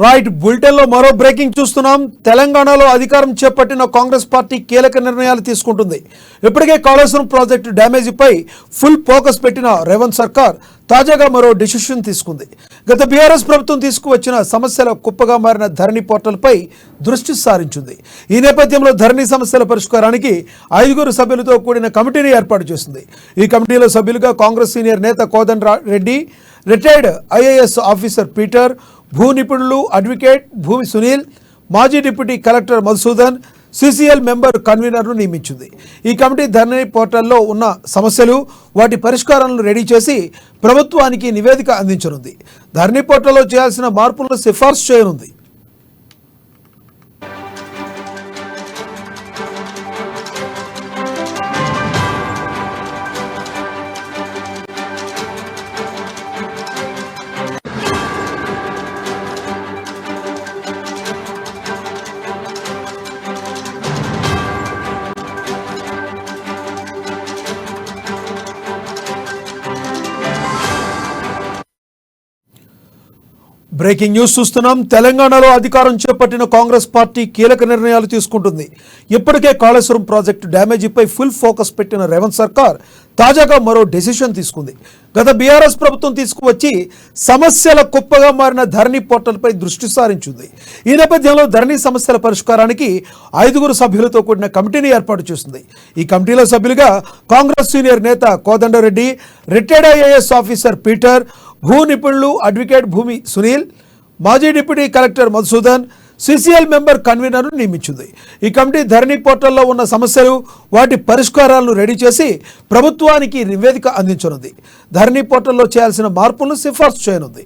Right బులెటిన్లో మరో breaking చూస్తున్నాం. తెలంగాణలో అధికారం చేపట్టిన కాంగ్రెస్ పార్టీ కీలక నిర్ణయాలు తీసుకుంటుంది. ఇప్పటికే కాళేశ్వరం ప్రాజెక్టు డ్యామేజీపై ఫుల్ ఫోకస్ పెట్టిన రేవంత్ సర్కార్ తాజాగా మరో డిసిషన్ తీసుకుంది. గత బీఆర్ఎస్ ప్రభుత్వం తీసుకువచ్చిన సమస్యల కుప్పగా మారిన ధరణి పోర్టల్పై దృష్టి సారించింది. ఈ నేపథ్యంలో ధరణి సమస్యల పరిష్కారానికి 5 సభ్యులతో కూడిన కమిటీని ఏర్పాటు చేసింది. ఈ కమిటీలో సభ్యులుగా కాంగ్రెస్ సీనియర్ నేత Kodanda Reddy, retired IAS officer Peter, భూ నిపుణులు అడ్వకేట్ భూమి సునీల్, మాజీ deputy collector Madhusudan, CCL member కన్వీనర్ను నియమించింది. ఈ కమిటీ ధరణి పోర్టల్లో ఉన్న సమస్యలు, వాటి పరిష్కారాలను రెడీ చేసి ప్రభుత్వానికి నివేదిక అందించనుంది. ధరణి పోర్టల్లో చేయాల్సిన మార్పులను సిఫార్సు చేయనుంది. బ్రేకింగ్ న్యూస్ చూస్తున్నాం. తెలంగాణలో అధికారం చేపట్టిన కాంగ్రెస్ పార్టీ కీలక నిర్ణయాలు తీసుకుంటుంది. ఇప్పటికే కాళేశ్వరం ప్రాజెక్టు డ్యామేజీపై ఫుల్ ఫోకస్ పెట్టిన రేవంత్ సర్కార్ తాజాగా మరో డెసిషన్ తీసుకుంది. గత బీఆర్ఎస్ ప్రభుత్వం తీసుకువచ్చి సమస్యల కుప్పగా మారిన ధరణి పోర్టల్పై దృష్టి సారించింది. ఈ నేపథ్యంలో ధరణి సమస్యల పరిష్కారానికి 5 సభ్యులతో కూడిన కమిటీని ఏర్పాటు చేసింది. ఈ కమిటీలో సభ్యులుగా కాంగ్రెస్ సీనియర్ నేత Kodandareddy, retired IAS officer Peter, భూ నిపుణులు అడ్వకేట్ భూమి సునీల్, మాజీ deputy collector Madhusudan, CCL member కన్వీనర్ను నియమించింది. ఈ కమిటీ ధరణి పోర్టల్లో ఉన్న సమస్యలు, వాటి పరిష్కారాలను రెడీ చేసి ప్రభుత్వానికి నివేదిక అందించనుంది. ధరణి పోర్టల్లో చేయాల్సిన మార్పులను సిఫార్సు చేయనుంది.